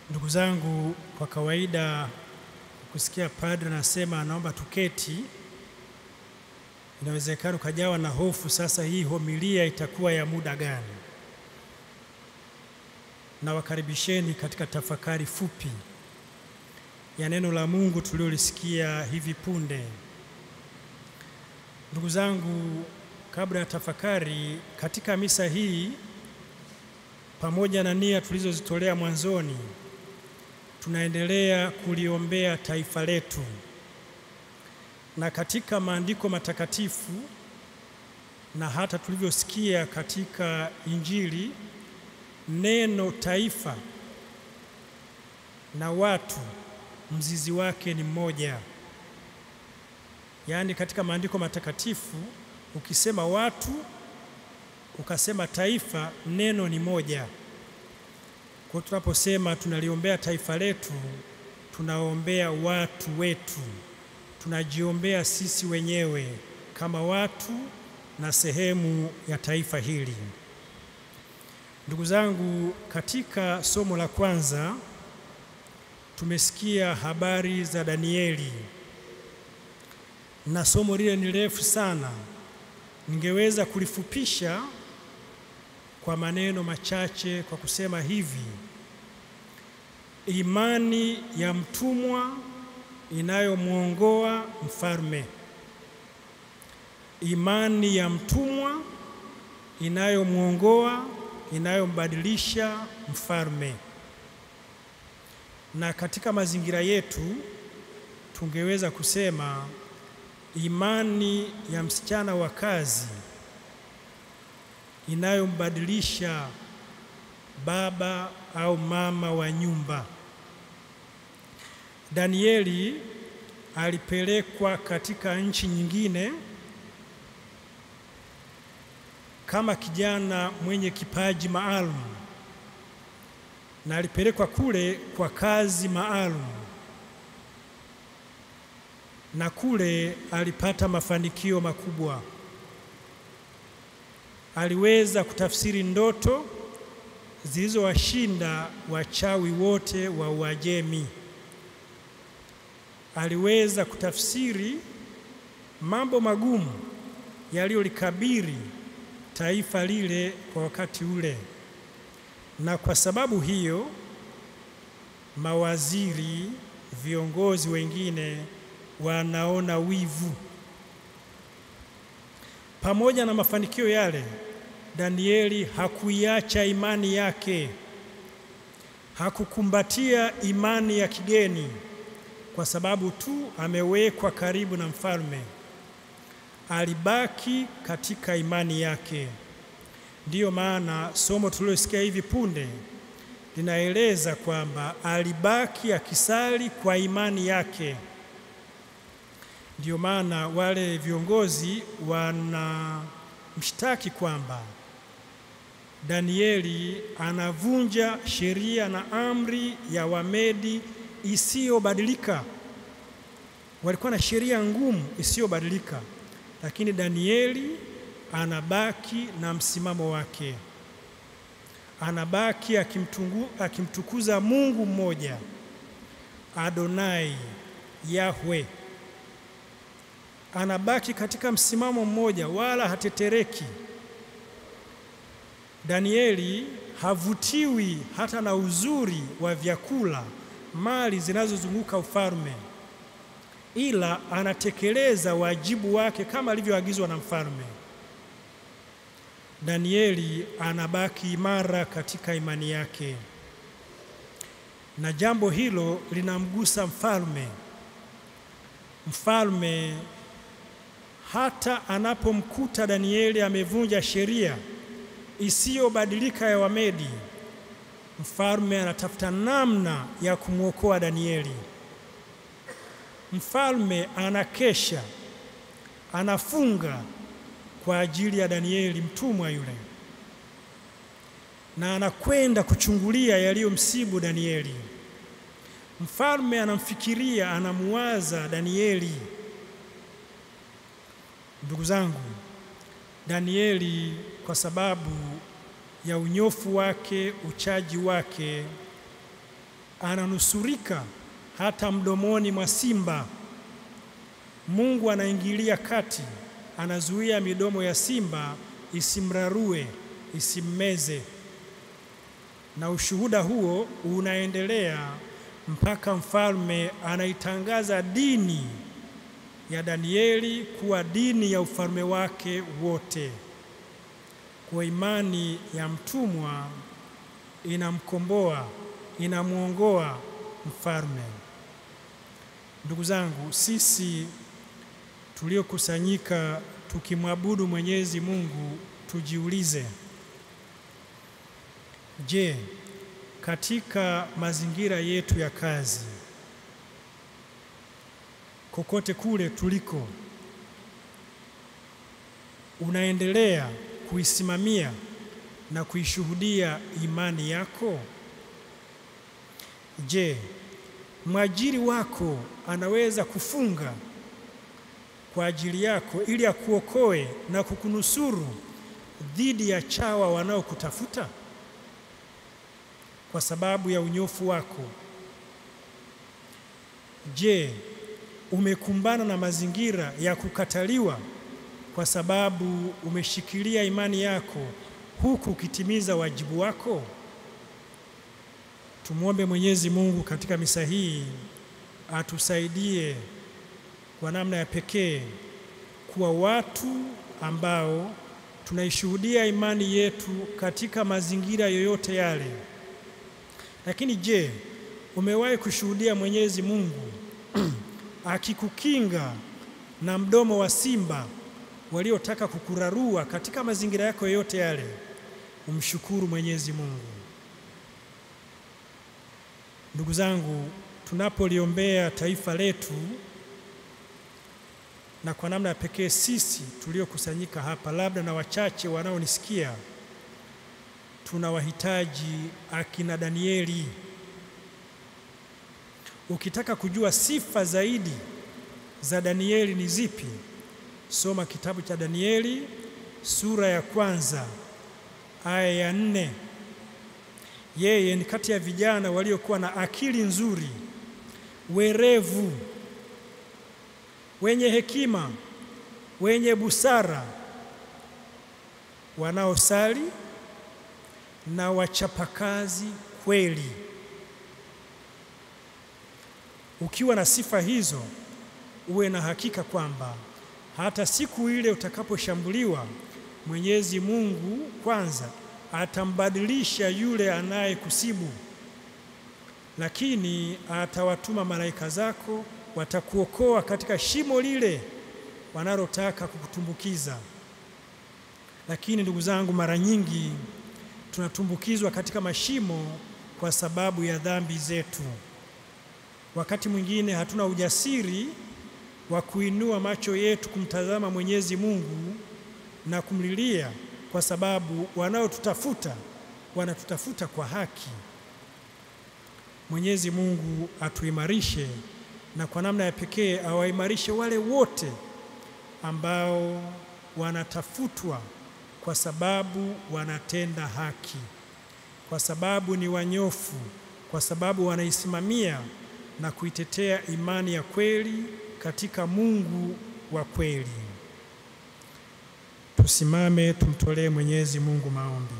Ndugu zangu, kwa kawaida kusikia padre anasema naomba tuketi, inawezekana ukajawa na hofu, sasa hii homilia itakuwa ya muda gani? Na wakaribisheni katika tafakari fupi ya neno la Mungu tuliolisikia hivi punde. Ndugu zangu, kabla ya tafakari katika misa hii, pamoja na nia tulizozitolea mwanzoni, tunaendelea kuliombea taifa letu. Na katika maandiko matakatifu na hata tulivyosikia katika Injili, neno taifa na watu mzizi wake ni mmoja. Yaani katika maandiko matakatifu ukisema watu ukasema taifa, neno ni moja. Kwa tunaposema tunaliombea taifa letu, tunaombea watu wetu, tunajiombea sisi wenyewe kama watu na sehemu ya taifa hili. Ndugu zangu, katika somo la kwanza tumesikia habari za Danieli, na somo lile ni refu sana. Ningeweza kulifupisha kwa maneno machache kwa kusema hivi: imani ya mtumwa inayomwongoa mfalme. Imani ya mtumwa inayomwongoa, inayombadilisha mfalme. Na katika mazingira yetu tungeweza kusema imani ya msichana wa kazi inayombadilisha baba au mama wa nyumba. Danieli alipelekwa katika nchi nyingine kama kijana mwenye kipaji maalum, na alipelekwa kule kwa kazi maalum, na kule alipata mafanikio makubwa. Aliweza kutafsiri ndoto zilizowashinda wachawi wote wa Uajemi. Aliweza kutafsiri mambo magumu yaliyolikabili taifa lile kwa wakati ule. Na kwa sababu hiyo mawaziri, viongozi wengine wanaona wivu. Pamoja na mafanikio yale, Danieli hakuiacha imani yake. Hakukumbatia imani ya kigeni kwa sababu tu amewekwa karibu na mfalme. Alibaki katika imani yake. Ndiyo maana somo tulilosikia hivi punde linaeleza kwamba alibaki akisali kwa imani yake. Ndiyo maana wale viongozi wanamshtaki kwamba Danieli anavunja sheria na amri ya Wamedi isiyobadilika. Walikuwa na sheria ngumu isiyobadilika, lakini Danieli anabaki na msimamo wake. Anabaki akimtukuza Mungu mmoja, Adonai, Yahwe. Anabaki katika msimamo mmoja, wala hatetereki. Danieli havutiwi hata na uzuri wa vyakula, mali zinazozunguka ufalme, ila anatekeleza wajibu wake kama alivyoagizwa na mfalme. Danieli anabaki imara katika imani yake, na jambo hilo linamgusa mfalme. Mfalme hata anapomkuta Danieli amevunja sheria isiyobadilika ya Wamedi, mfalme anatafuta namna ya kumwokoa Danieli. Mfalme anakesha, anafunga kwa ajili ya Danieli mtumwa yule, na anakwenda kuchungulia yaliyomsibu Danieli. Mfalme anamfikiria, anamuwaza Danieli. Ndugu zangu, Danieli kwa sababu ya unyofu wake, uchaji wake, ananusurika hata mdomoni mwa simba. Mungu anaingilia kati, anazuia midomo ya simba isimrarue, isimmeze. Na ushuhuda huo unaendelea mpaka mfalme anaitangaza dini ya Danieli kuwa dini ya ufalme wake wote. Kwa imani ya mtumwa inamkomboa, inamuongoa mfalme. Ndugu zangu, sisi tuliokusanyika tukimwabudu Mwenyezi Mungu, tujiulize, je, katika mazingira yetu ya kazi, kokote kule tuliko, unaendelea kuisimamia na kuishuhudia imani yako? Je, mwajiri wako anaweza kufunga kwa ajili yako ili akuokoe na kukunusuru dhidi ya chawa wanaokutafuta kwa sababu ya unyofu wako? Je, umekumbana na mazingira ya kukataliwa kwa sababu umeshikilia imani yako huku ukitimiza wajibu wako? Tumuombe Mwenyezi Mungu katika misa hii atusaidie kwa namna ya pekee kuwa watu ambao tunaishuhudia imani yetu katika mazingira yoyote yale. Lakini je, umewahi kushuhudia Mwenyezi Mungu akikukinga na mdomo wa simba waliotaka kukurarua katika mazingira yako yote yale? Umshukuru Mwenyezi Mungu. Ndugu zangu, tunapoliombea taifa letu, na kwa namna pekee sisi tuliokusanyika hapa, labda na wachache wanaonisikia, tunawahitaji akina Danieli. Ukitaka kujua sifa zaidi za Danieli ni zipi, soma kitabu cha Danieli sura ya 1 aya ya 4. Yeye ni kati ya vijana waliokuwa na akili nzuri, werevu, wenye hekima, wenye busara, wanaosali na wachapakazi kweli. Ukiwa na sifa hizo, uwe na hakika kwamba hata siku ile utakaposhambuliwa, Mwenyezi Mungu kwanza atambadilisha yule anayekusibu, lakini atawatuma malaika zako, watakuokoa katika shimo lile wanalotaka kukutumbukiza. Lakini ndugu zangu, mara nyingi tunatumbukizwa katika mashimo kwa sababu ya dhambi zetu. Wakati mwingine hatuna ujasiri wa kuinua macho yetu kumtazama Mwenyezi Mungu na kumlilia, kwa sababu wanaotutafuta wanatutafuta kwa haki. Mwenyezi Mungu atuimarishe, na kwa namna ya pekee awaimarishe wale wote ambao wanatafutwa kwa sababu wanatenda haki, kwa sababu ni wanyofu, kwa sababu wanaisimamia na kuitetea imani ya kweli katika Mungu wa kweli. Tusimame tumtolee Mwenyezi Mungu maombi.